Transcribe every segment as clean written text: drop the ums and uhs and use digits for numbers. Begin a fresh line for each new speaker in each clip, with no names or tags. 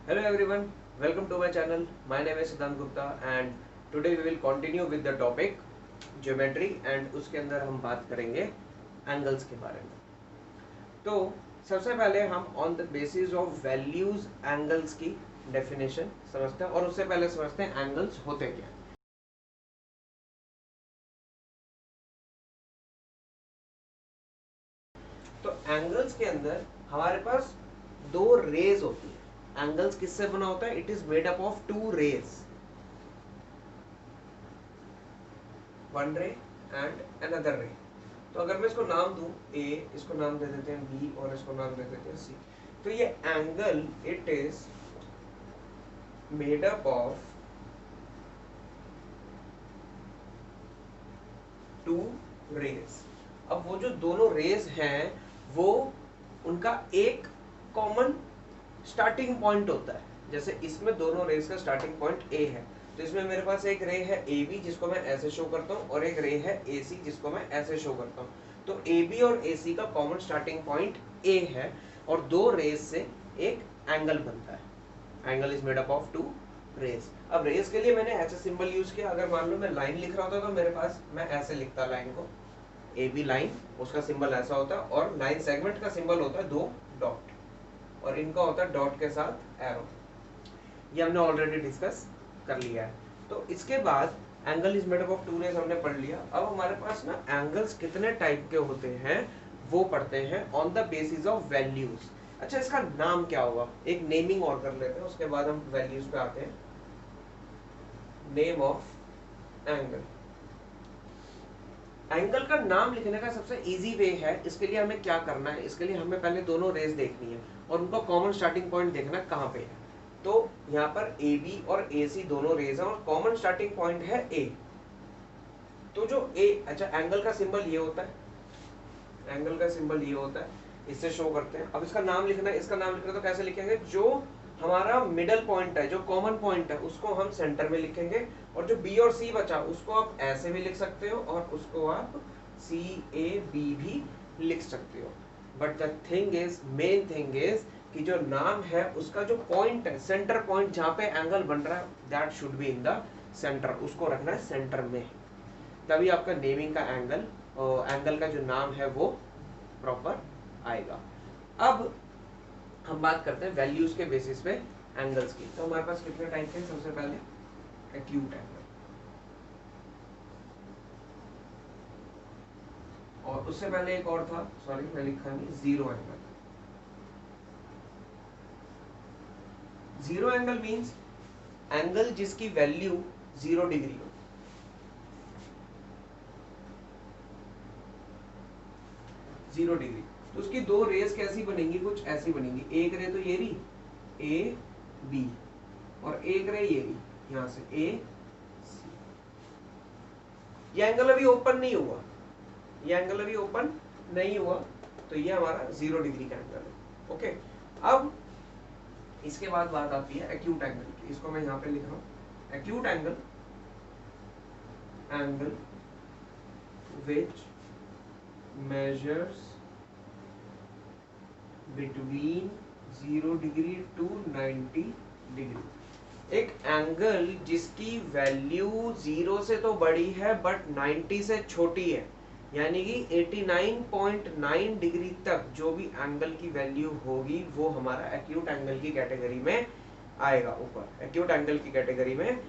Hello everyone, welcome to my channel. My name is Siddhant Gupta and today we will continue with the topic geometry and उसके अंदर हम बात करेंगे angles के बारे में। तो सबसे पहले हम on the basis of values angles की definition समझते हैं और उससे पहले समझते हैं angles होते क्या। तो angles के अंदर हमारे पास दो रेज होती है। एंगल्स किससे बना होता है? It is made up of two rays, one ray and another ray. तो अगर मैं इसको नाम दूं ए, इसको नाम दे देते हैं बी और इसको नाम दे देते हैं सी। तो ये angle it is made up of two rays. अब वो जो दोनों रेज हैं वो उनका एक कॉमन स्टार्टिंग पॉइंट होता है। जैसे इसमें दोनों रेज का स्टार्टिंग पॉइंट ए है, तो इसमें मेरे पास एक रे है ए बी जिसको मैं ऐसे शो करता हूँ और एक रे है ए सी जिसको मैं ऐसे शो करता हूँ। तो ए बी और ए सी का कॉमन स्टार्टिंग पॉइंट ए है और दो रेज से एक एंगल बनता है। Angle is made up of two rays. अब रेज के लिए मैंने ऐसे सिंबल यूज किया। अगर मान लो मैं लाइन लिख रहा होता तो मेरे पास मैं ऐसे लिखता लाइन को, ए बी लाइन, उसका सिंबल ऐसा होता है और लाइन सेगमेंट का सिंबल होता है दो डॉट और इनका होता है डॉट के साथ एरो। ये हमने ऑलरेडी डिस्कस कर लिया है। तो इसके बाद angle is made up of two rays हमने पढ़ लिया। अब हमारे पास ना एंगल्स कितने टाइप के होते हैं वो पढ़ते हैं on the basis of values. अच्छा, इसका नाम क्या होगा? एक नेमिंग और कर लेते हैं, उसके बाद हम वैल्यूज पे आते हैं। Name of angle. एंगल का नाम लिखने का सबसे इजी वे है। इसके लिए हमें क्या करना है? इसके लिए हमें पहले दोनों रेज देखनी है और उनका कॉमन स्टार्टिंग पॉइंट देखना कहाँ पे है। तो यहाँ पर ए बी और ए सी दोनों रेज हैं और कॉमन स्टार्टिंग पॉइंट है ए। तो जो ए, अच्छा एंगल का सिंबल ये होता है, एंगल का सिंबल ये होता है, इससे शो करते हैं। अब इसका नाम लिखना है, इसका नाम लिखना तो कैसे लिखेंगे? जो हमारा मिडल पॉइंट है, जो कॉमन पॉइंट है, उसको हम सेंटर में लिखेंगे और जो बी और सी बचा उसको आप ऐसे भी लिख सकते हो और उसको आप सी ए बी भी लिख सकते हो। But the thing is, main thing is कि जो नाम है उसका जो पॉइंट है, सेंटर पॉइंट जहां पे एंगल बन रहा है, that should be in the centre. उसको रखना है सेंटर में, तभी आपका नेमिंग का एंगल, एंगल का जो नाम है वो प्रॉपर आएगा। अब हम बात करते हैं वैल्यूज के बेसिस पे एंगल्स की। तो हमारे पास कितने टाइप के? सबसे पहले एक्यूट एंगल, और उससे पहले एक और था, सॉरी मैं लिखा नहीं, zero angle. Zero angle means angle जिसकी वैल्यू 0 डिग्री हो। Zero degree. तो उसकी दो रेस कैसी बनेंगी? कुछ ऐसी बनेंगी। एक रे तो ये रही ए बी और एक रे ये रही यहां से ए सी। ये एंगल अभी ओपन नहीं हुआ, ये एंगल अभी ओपन नहीं हुआ, तो ये हमारा 0 डिग्री का एंगल है। ओके, अब इसके बाद बात आती है एक्यूट एंगल की। इसको मैं यहां पे लिख रहा हूं, acute angle, angle which measures between 0 degree to 90 degree. एक एंगल जिसकी वैल्यू 0 से तो बड़ी है बट 90 से छोटी है, यानी कि 89.9 डिग्री तक जो भी एंगल की वैल्यू होगी वो हमारा एक्यूट एंगल की कैटेगरी में आएगा, ऊपर एक्यूट एंगल की कैटेगरी में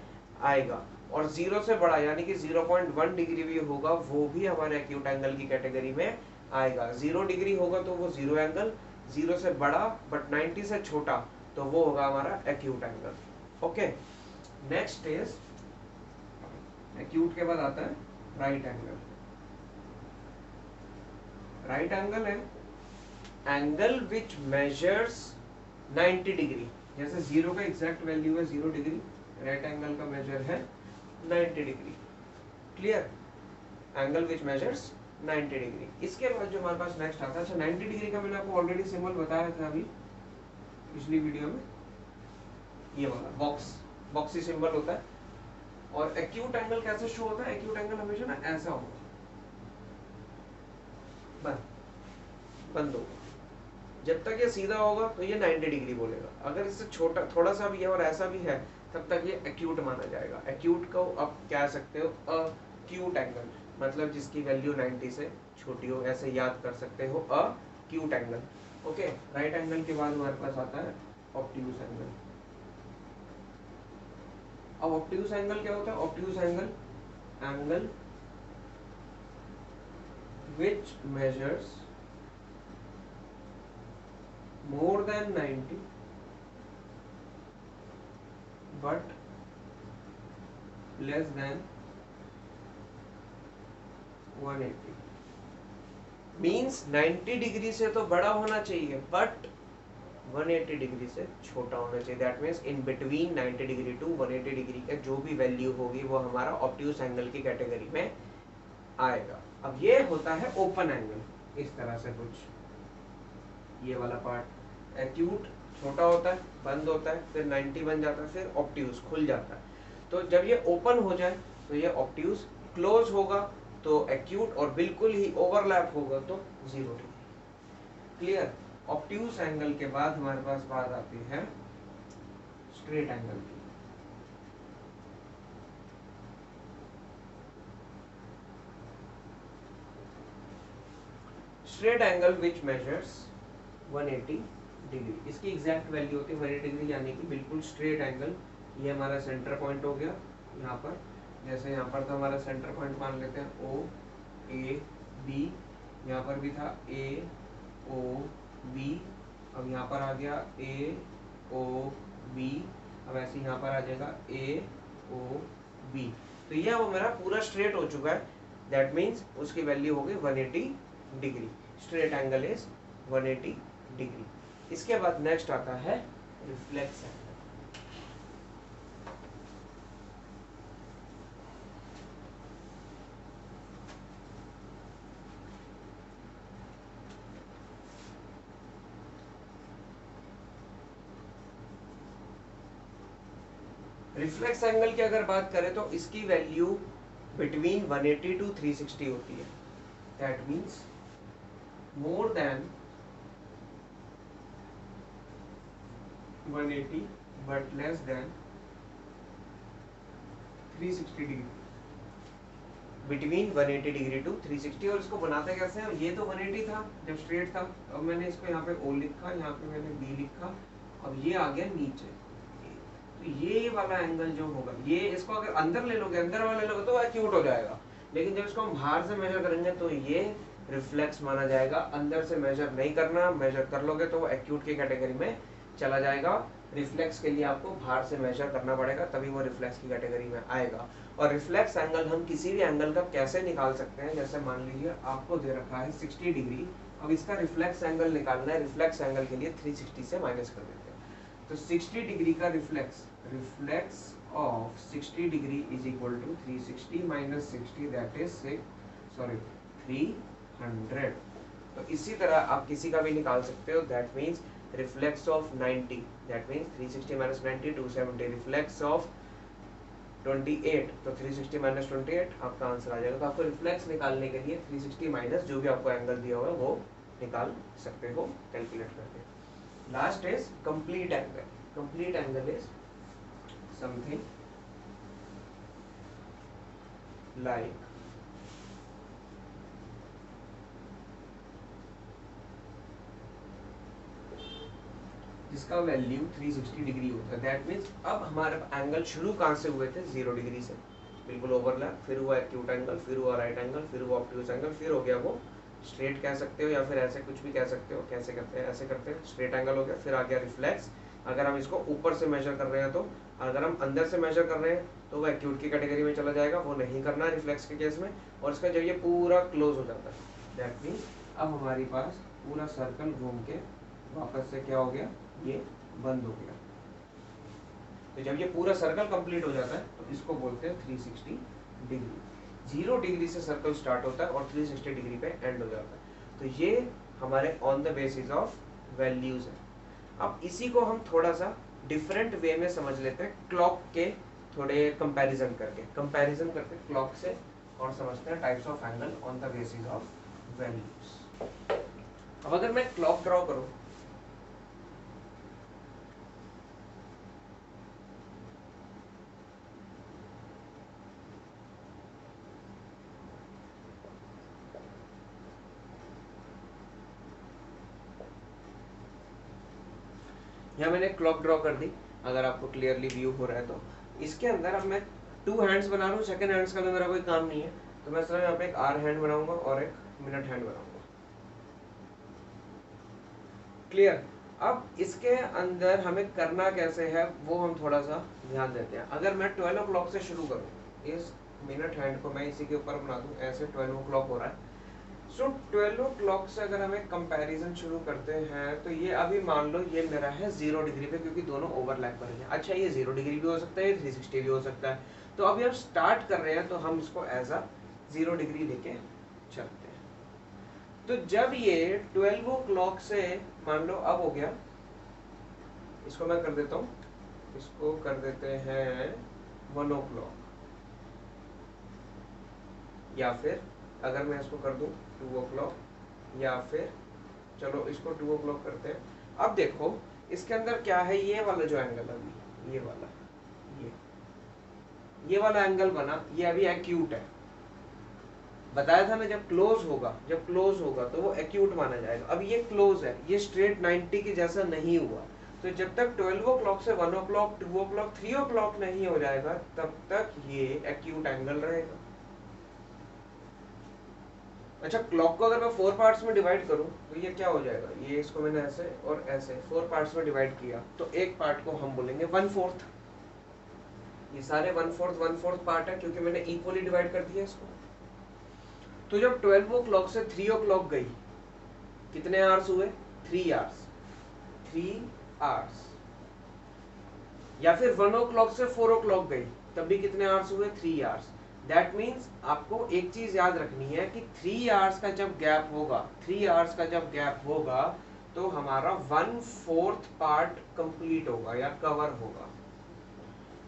आएगा। और 0 से बड़ा यानी कि 0.1 डिग्री भी होगा वो भी हमारे एक्यूट एंगल की कैटेगरी में आएगा। 0 डिग्री होगा तो वो जीरो एंगल, 0 से बड़ा बट 90 से छोटा तो वो होगा हमारा acute angle. Okay, next is, acute के बाद आता है राइट एंगल। राइट एंगल है एंगल विच मेजर्स 90 डिग्री। जैसे 0 का एग्जैक्ट वैल्यू है 0 डिग्री, राइट एंगल का मेजर है 90 degree. Clear? Angle which measures 90 degree. इसके बाद जो हमारे पास नेक्स्ट आता है, अच्छा 90 डिग्री का मैंने आपको ऑलरेडी सिंबल बताया था अभी पिछली वीडियो में, ये वाला बॉक्स, बॉक्सी सिंबल होता है। और एक्यूट एंगल कैसे शो होता है? एक्यूट एंगल हमेशा ना ऐसा होगा, बंद बंद होगा। जब तक ये सीधा होगा तो ये 90 डिग्री बोलेगा, अगर इससे छोटा थोड़ा सा भी है और ऐसा भी है तब तक ये एक्यूट माना जाएगा। एक्यूट को आप क्या सकते हो, अक्यूट एंगल, मतलब जिसकी वैल्यू 90 से छोटी हो, ऐसे याद कर सकते हो, acute angle. Okay, right angle के बाद हमारे पास आता है ऑब्ट्यूज एंगल। अब ऑब्ट्यूज एंगल क्या होता है? Obtuse angle which measures more than 90 but less than 180। Means 90 degree से तो बड़ा होना चाहिए बट 180 डिग्री से छोटा होना चाहिए। That means in between 90 degree to 180 degree का जो भी वैल्यू होगी वो हमारा ऑब्ट्यूज एंगल की कैटेगरी में आएगा। अब ये होता है ओपन एंगल, इस तरह से कुछ, ये वाला पार्ट एक्यूट छोटा होता है, बंद होता है, फिर 90 बन जाता है, फिर ऑब्ट्यूज खुल जाता है। तो जब ये ओपन हो जाए तो ये ऑब्ट्यूज, क्लोज होगा तो एक्यूट, और बिल्कुल ही ओवरलैप होगा तो 0 डिग्री। क्लियर? ऑब्ट्यूज एंगल के बाद हमारे पास बात आती है स्ट्रेट एंगल की। Straight angle which measures 180 degree, इसकी एग्जैक्ट वैल्यू होती है 180 डिग्री, यानी कि बिल्कुल स्ट्रेट एंगल। ये हमारा सेंटर पॉइंट हो गया यहाँ पर, जैसे यहाँ पर था हमारा सेंटर पॉइंट, मान लेते हैं ओ ए बी, यहाँ पर भी था ए ओ बी, अब यहाँ पर आ गया ए ओ बी, अब ऐसे यहाँ पर आ जाएगा ए ओ बी। तो ये अब मेरा पूरा स्ट्रेट हो चुका है, दैट मीन्स उसकी वैल्यू हो गई 180 degree. Straight angle is 180 degree. इसके बाद नेक्स्ट आता है रिफ्लेक्स एंगल। रिफ्लेक्स एंगल की अगर बात करें तो इसकी वैल्यू बिटवीन 180 टू 360 होती है। That means more than 180 but less than 360 degree, between 180 degree to 360। और इसको बनाते कैसे हैं? ये तो 180 था जब स्ट्रेट था, अब मैंने इसको यहाँ पे O लिखा, यहाँ पे मैंने B लिखा, अब ये आ गया नीचे। तो ये वाला एंगल जो होगा, ये इसको अगर अंदर ले लोगे, अंदर वाला ले लोगे तो एक्यूट हो जाएगा, लेकिन जब इसको हम बाहर से मेजर करेंगे तो ये रिफ्लेक्स माना जाएगा। अंदर से मेजर नहीं करना, मेजर कर लोगे तो वो एक्यूट की कैटेगरी में चला जाएगा। रिफ्लेक्स के लिए आपको बाहर से मेजर करना पड़ेगा, तभी वो रिफ्लेक्स की कैटेगरी में आएगा। और रिफ्लेक्स एंगल हम किसी भी एंगल का कैसे निकाल सकते हैं? जैसे मान लीजिए आपको दे रखा है 60 डिग्री, अब इसका रिफ्लेक्स एंगल निकालना है। रिफ्लेक्स एंगल के लिए 360 से माइनस कर देते हैं, तो 60 डिग्री का reflex of 60 degree is equal to 360 minus 60, that is 300। तो इसी तरह आप किसी का भी निकाल सकते हो। That means reflex of 90, that means 360 minus 90 270। Reflex of 28, तो 360 माइनस 28 आपका आंसर आ जाएगा। तो आपको रिफ्लेक्स निकालने के लिए 360 माइनस जो भी आपको एंगल दिया हुआ है वो निकाल सकते हो कैलकुलेट करके। Last is complete angle. Complete angle is something like जिसका वैल्यू 360 डिग्री होता है। दैट मीन्स अब हमारे एंगल शुरू कहाँ से हुए थे? 0 डिग्री से, बिल्कुल ओवरलैप, फिर हुआ एक्यूट एंगल, फिर हुआ राइट एंगल, फिर हुआ ऑब्ट्यूज एंगल, फिर हो गया वो स्ट्रेट कह सकते हो या फिर ऐसे कुछ भी कह सकते हो। कैसे करते हैं? ऐसे करते हैं, स्ट्रेट एंगल हो गया, फिर आ गया रिफ्लेक्स। अगर हम इसको ऊपर से मेजर कर रहे हैं तो, अगर हम अंदर से मेजर कर रहे हैं तो वो एक्यूट की कैटेगरी में चला जाएगा, वो नहीं करना है रिफ्लेक्स के केस में। और इसका जब ये पूरा क्लोज हो जाता है, दैट मीन्स अब हमारे पास पूरा सर्कल घूम के वापस से क्या हो गया? ये बंद हो गया। तो जब ये पूरा सर्कल कंप्लीट हो जाता है तो इसको बोलते हैं 360 डिग्री। 0 डिग्री से सर्कल स्टार्ट होता है और 360 डिग्री पे एंड हो जाता है। तो ये हमारे on the basis of values है। अब इसी को हम थोड़ा सा डिफरेंट वे में समझ लेते हैं, क्लॉक के थोड़े कंपैरिजन करके क्लॉक से, और समझते हैं types of angle on the basis of values. अब अगर मैं क्लॉक ड्रॉ करूं यहाँ मैंने क्लॉक ड्रॉ कर दी, अगर आपको क्लियरली व्यू हो रहा है तो। इसके अंदर अब मैं 2 हैंड्स बना रहा हूँ, सेकंड हैंड्स का तो मेरा कोई काम नहीं है, तो मैं सिर्फ यहाँ पे एक आर हैंड बनाऊंगा और एक मिनट हैंड बनाऊंगा। क्लियर। अब इसके अंदर हमें करना कैसे है वो हम थोड़ा सा ध्यान देते हैं। अगर मैं 12 o'clock से शुरू करूँ, इस मिनट हैंड को मैं इसी के ऊपर बना दूं, ऐसे 12 o'clock हो रहा है। सो 12 o'clock से अगर हमें कंपैरिजन शुरू करते हैं तो ये अभी मान लो ये मेरा है 0 डिग्री पे, क्योंकि दोनों ओवरलैप कर रहे हैं। अच्छा, ये 0 डिग्री भी हो सकता है, 360 भी हो सकता है। तो अभी हम स्टार्ट कर रहे हैं तो हम इसको एज अ 0 डिग्री लेके चलते हैं। तो जब ये 12 o'clock से मान लो अब हो गया, इसको मैं कर देता हूँ, इसको कर देते हैं 1 o'clock, या फिर अगर मैं इसको कर दूं 2 o'clock, या फिर चलो इसको 2 o'clock करते हैं। अब देखो इसके अंदर क्या है, ये वाला जो एंगल अभी ये वाला ये वाला एंगल बना, ये अभी एक्यूट है। बताया था ना जब क्लोज होगा तो वो एक्यूट माना जाएगा। अब ये क्लोज है, ये स्ट्रेट 90 के जैसा नहीं हुआ, तो जब तक 12 o'clock से 1 o'clock 2 o'clock 3 o'clock नहीं हो जाएगा तब तक ये एक्यूट एंगल रहेगा। अच्छा, क्लॉक को अगर मैं 4 पार्ट्स में डिवाइड करूं तो ये क्या हो जाएगा, ये इसको मैंने ऐसे और ऐसे 4 पार्ट्स में डिवाइड किया, तो एक पार्ट को हम बोलेंगे 1/4। ये सारे 1/4 पार्ट है क्योंकि मैंने इक्वली डिवाइड कर दिया इसको। तो जब 12 o'clock से 3 o'clock गई, कितने आवर्स हुए, 3 आवर्स, 3 आवर्स। या फिर 1 o'clock से 4 o'clock गई, तब भी कितने आवर्स हुए, 3 आवर्स। दैट मीन्स आपको एक चीज याद रखनी है कि 3 आवर्स का जब गैप होगा, 3 आवर्स का जब गैप होगा तो हमारा 1/4 पार्ट कंप्लीट होगा या कवर होगा।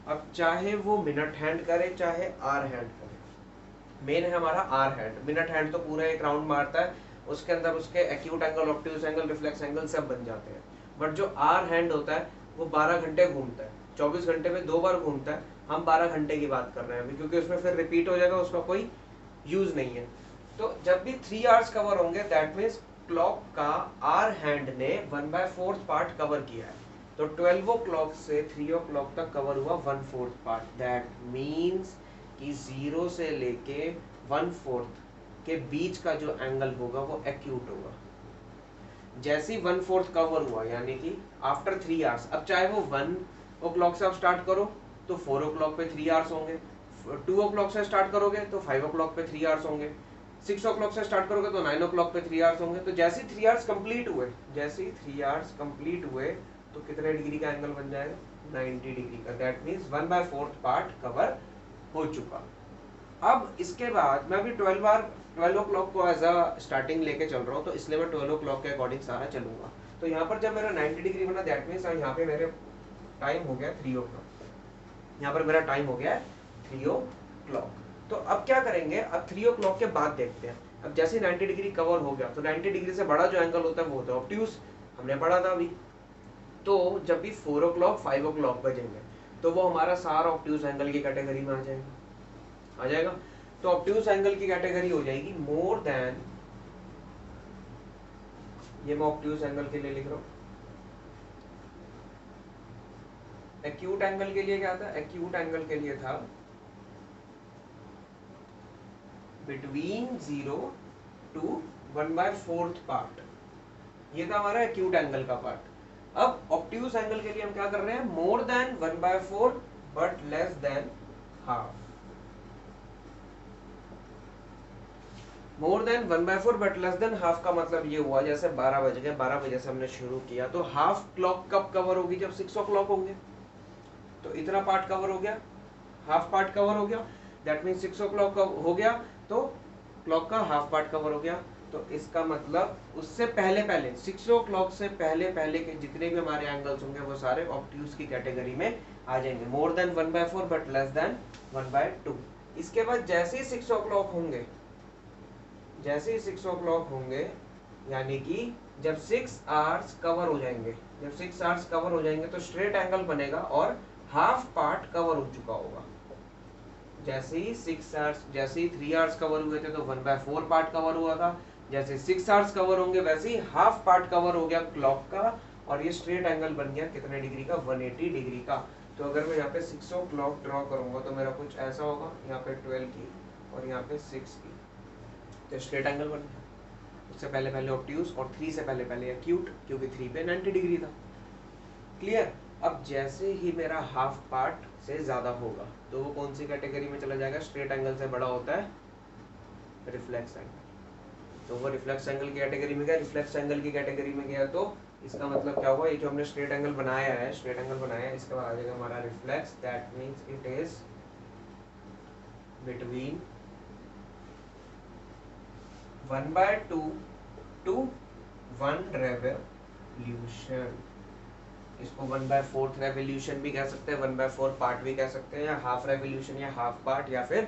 अब चाहे वो मिनट हैंड करे चाहे आर हैंड करे, मेन है हमारा आर हैंड। मिनट हैंड तो पूरा एक राउंड मारता है, उसके अंदर उसके acute angle, obtuse angle, reflex angle सब बन जाते हैं। बट जो आर हैंड होता है वो 12 घंटे घूमता है, 24 घंटे में 2 बार घूमता है। हम 12 घंटे की बात कर रहे हैं अभी, क्योंकि उसमें फिर रिपीट हो जाएगा, उसका कोई यूज नहीं है। तो जब भी 3 आवर्स कवर होंगे, दैट मीन्स क्लॉक का आर हैंड ने 1/4 पार्ट कवर किया है। तो 12 o'clock से 3 o'clock तक कवर हुआ 1/4 पार्ट। दैट मीन्स कि 0 से लेके 1/4 के बीच का जो एंगल होगा वो एक्यूट होगा। जैसे ही 1/4 कवर हुआ, यानी कि आफ्टर 3 आवर्स, अब चाहे वो 1 o'clock से आप स्टार्ट करो तो 4 o'clock पे 3 आवर्स होंगे, 2 o'clock से स्टार्ट करोगे तो 5 o'clock पे 3 आवर्स होंगे, 6 o'clock से स्टार्ट करोगे तो 9 o'clock पे 3 आवर्स होंगे। तो जैसे ही 3 आवर्स कंप्लीट हुए तो कितने डिग्री का एंगल बन जाएगा, 90 डिग्री का। दैट मीन्स 1/4 पार्ट कवर हो चुका। अब इसके बाद मैं भी 12 o'clock को एज अ स्टार्टिंग लेके चल रहा हूँ, तो इसलिए मैं 12 o'clock के अकॉर्डिंग सारा चलूंगा। तो यहाँ पर जब मेरा 90 डिग्री बना, दैट मीन्स यहाँ पे मेरे टाइम हो गया 3 o'clock, यहाँ पर मेरा टाइम हो गया 3 o'clock। तो अब क्या करेंगे, अब 3 o'clock के बाद देखते हैं। अब जैसे 90 डिग्री कवर हो गया तो 90 डिग्री से बड़ा जो एंगल होता है वो होता है ऑब्ट्यूज, हमने पढ़ा था अभी। तो जब भी 4 o'clock 5 o'clock बजेंगे तो वो हमारा सारा ऑब्ट्यूज एंगल की कैटेगरी में आ जाएगा। तो ऑब्ट्यूज एंगल की कैटेगरी हो जाएगी मोर देन, ये मैं ऑब्ट्यूज एंगल के लिए लिख रहा हूं। एक्यूट एंगल के लिए क्या था, एक्यूट एंगल के लिए था बिटवीन 0 to 1/4 पार्ट, ये था हमारा एक्यूट एंगल का पार्ट। अब ऑब्ट्यूज एंगल के लिए हम क्या कर रहे हैं, more than 1/4 but less than half. More than 1/4 but less than half का मतलब ये हुआ, जैसे 12 बज गए, 12 बजे से हमने शुरू किया तो हाफ क्लॉक कब कवर होगी, जब 6 o'clock होंगे। तो इतना पार्ट कवर हो गया, हाफ पार्ट कवर हो गया। दैट मीन्स 6 o'clock हो गया तो क्लॉक का हाफ पार्ट कवर हो गया। तो इसका मतलब उससे पहले 6 o'clock से पहले के जितने भी हमारे एंगल्स होंगे वो सारे ऑब्ट्यूज की कैटेगरी में आ जाएंगे, more than 1/4 but less then 1/2। इसके बाद जैसे ही 6 o'clock होंगे, जैसे ही 6 o'clock होंगे, यानी कि जब 6 आवर्स कवर हो जाएंगे, जब 6 आवर्स कवर हो जाएंगे तो स्ट्रेट एंगल बनेगा और हाफ पार्ट कवर हो चुका होगा। जैसे ही 6 आवर्स, जैसे ही 3 आवर्स कवर हुए थे तो 1/4 पार्ट कवर हुआ था, जैसे 6 आवर्स कवर होंगे वैसे ही हाफ पार्ट कवर हो गया क्लॉक का और ये स्ट्रेट एंगल बन गया कितने डिग्री का, 180 डिग्री का। तो अगर मैं यहाँ पे 6 o'clock ड्रॉ करूंगा तो मेरा कुछ ऐसा होगा, यहाँ पे 12 की और यहाँ पे 6 की, तो स्ट्रेट एंगल बन गया। उससे पहले पहले ऑब्ट्यूज और 3 से पहले पहले एक्यूट, क्योंकि 3 पे 90 डिग्री था। क्लियर। अब जैसे ही मेरा हाफ पार्ट से ज्यादा होगा तो वो कौन सी कैटेगरी में चला जाएगा, स्ट्रेट एंगल से बड़ा होता है रिफ्लेक्स एंगल, तो वो रिफ्लेक्स एंगल की कैटेगरी में गया। रिफ्लेक्स एंगल की कैटेगरी में गया तो इसका मतलब क्या हुआ, ये जो हमने स्ट्रेट एंगल बनाया है, स्ट्रेट एंगल बनाया है, इसके बाद आ जाएगा हमारा reflex, that means it is between 1/2 to 1 revolution. इसको 1/4 रेवोल्यूशन भी कह सकते हैं, 1/4 पार्ट भी कह सकते हैं, या हाफ रेवोल्यूशन या हाफ पार्ट या फिर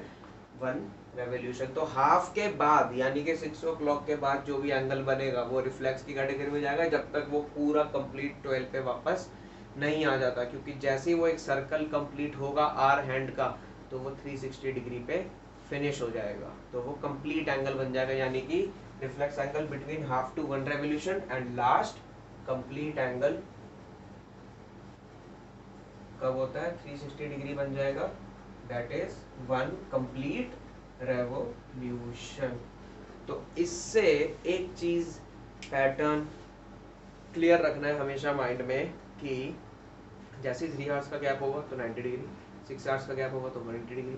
1 रेवोल्यूशन। तो हाफ के बाद यानी कि 6 o'clock के बाद जो भी एंगल बनेगा वो रिफ्लेक्स की कैटेगरी में जाएगा, जब तक वो पूरा कंप्लीट 12 पे वापस नहीं आ जाता, क्योंकि जैसे ही वो एक सर्कल कंप्लीट होगा आर हैंड का तो वो 360 डिग्री पे फिनिश हो जाएगा, तो वो कंप्लीट एंगल बन जाएगा, यानी कि reflex angle between half to 1 revolution and last complete angle कब होता है, 360 डिग्री बन जाएगा, दैट इज 1 कंप्लीट रेवोल्यूशन। तो इससे एक चीज पैटर्न क्लियर रखना है हमेशा माइंड में कि जैसे 3 आवर्स का गैप होगा तो 90 डिग्री, 6 आवर्स का गैप होगा तो 180 डिग्री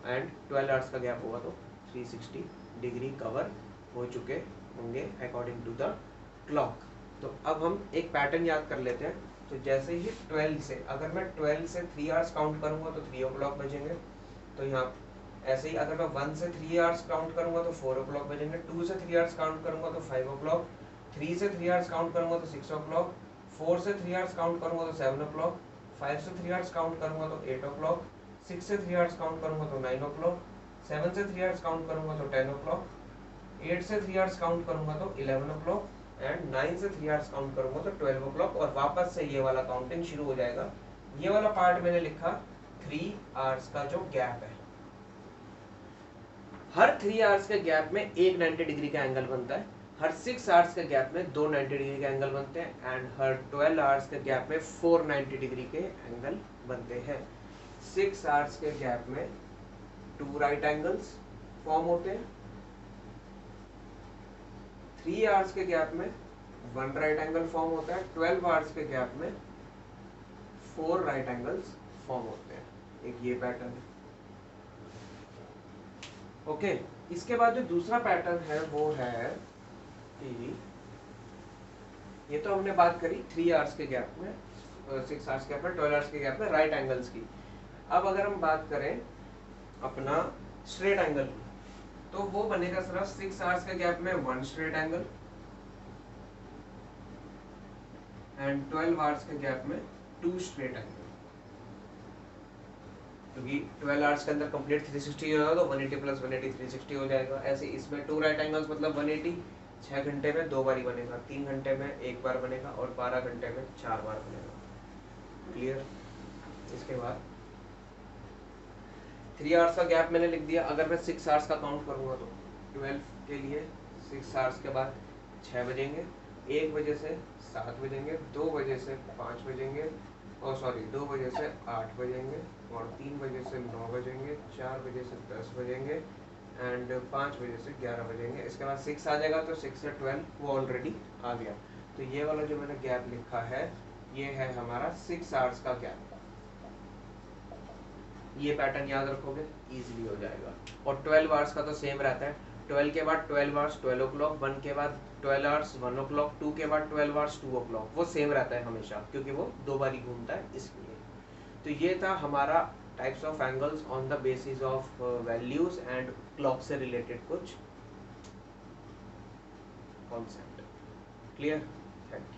एंड 12 आवर्स का गैप होगा तो 360 डिग्री कवर हो चुके होंगे अकॉर्डिंग टू द क्लॉक। तो अब हम एक पैटर्न याद कर लेते हैं। तो जैसे ही 12 से, अगर मैं 12 से 3 आवर्स काउंट करूंगा तो 3 o'clock बजेंगे, तो यहाँ ऐसे ही अगर मैं 1 से 3 आवर्स काउंट करूंगा तो 4 o'clock बजेंगे, 2 से 3 आवर्स काउंट करूंगा तो 5 o'clock, 3 से 3 आवर्स काउंट करूंगा तो 6 o'clock, 4 से 3 आवर्स काउंट करूंगा तो 7 o'clock, 5 से 3 आवर्स काउंट करूंगा तो 8 o'clock, 6 से 3 आवर्स काउंट करूंगा तो 9 o'clock, 7 से 3 आवर्स काउंट करूंगा तो 10 o'clock, 8 से 3 आवर्स काउंट करूंगा तो 11 o'clock एंड 9 से 3 आवर्स काउंट करूंगा तो 12 o'clock, और वापस से ये वाला काउंटिंग शुरू हो जाएगा। ये वाला पार्ट मैंने लिखा 3 आवर्स का जो गैप है, हर 3 आवर्स के गैप में एक 90 डिग्री का एंगल बनता है, हर 6 आवर्स के गैप में 2 90 डिग्री के एंगल बनते हैं एंड हर 12 आवर्स के गैप में 4 90 डिग्री के एंगल बनते हैं। 6 आवर्स के गैप में 2 राइट एंगल्स फॉर्म होते हैं, 3 आवर्स के गैप में 1 राइट एंगल फॉर्म होता है, 12 आवर्स के गैप में 4 राइट एंगल्स फॉर्म होते हैं। एक ये पैटर्न है। ओके, इसके बाद जो दूसरा पैटर्न है वो है कि ये तो हमने बात करी 3 आवर्स के गैप में, 6 आवर्स के गैप में, 12 आवर्स के गैप में राइट एंगल्स की। अब अगर हम बात करें अपना स्ट्रेट एंगल की, तो वो बनेगा सिर्फ 6 आवर्स के गैप में 1 स्ट्रेट एंगल एंड 12 आवर्स के गैप में 2 स्ट्रेट एंगल, क्योंकि 12 आवर्स के अंदर कंप्लीट 360 हो जाएगा तो 180 प्लस 180 360 हो जाएगा। ऐसे इसमें 2 राइट एंगल्स मतलब 180 6 घंटे में 2 बार ही बनेगा, 3 घंटे में 1 बार बनेगा और 12 घंटे में 4 बार बनेगा। क्लियर। इसके बाद 3 आवर्स का गैप मैंने लिख दिया। अगर मैं 6 आवर्स का काउंट करूंगा तो 12 के लिए 6 आवर्स के बाद 6 बजेंगे, 1 बजे से 7 बजेंगे, 2 बजे से 5 बजेंगे, और सॉरी 2 बजे से 8 बजेंगे, और 3 बजे से 9 बजेंगे, 4 बजे से 10 बजेंगे एंड 5 बजे से 11 बजेंगे। इसके बाद 6 आ जाएगा तो 6 से 12 वो ऑलरेडी आ गया। तो ये वाला जो मैंने गैप लिखा है ये है हमारा 6 आवर्स का गैप। ये पैटर्न याद रखोगे इजीली हो जाएगा। और 12 आवर्स का तो सेम रहता है, 12 के बाद 12 आवर्स 12 o'clock, 1 के बाद 12 आवर्स 1 o'clock, 2 के बाद 12 आवर्स 2 o'clock, वो सेम रहता है हमेशा क्योंकि वो 2 बार ही घूमता है इसलिए। तो ये था हमारा types of angles on the basis of values and clock से रिलेटेड कुछ कॉन्सेप्ट। क्लियर? Thank you.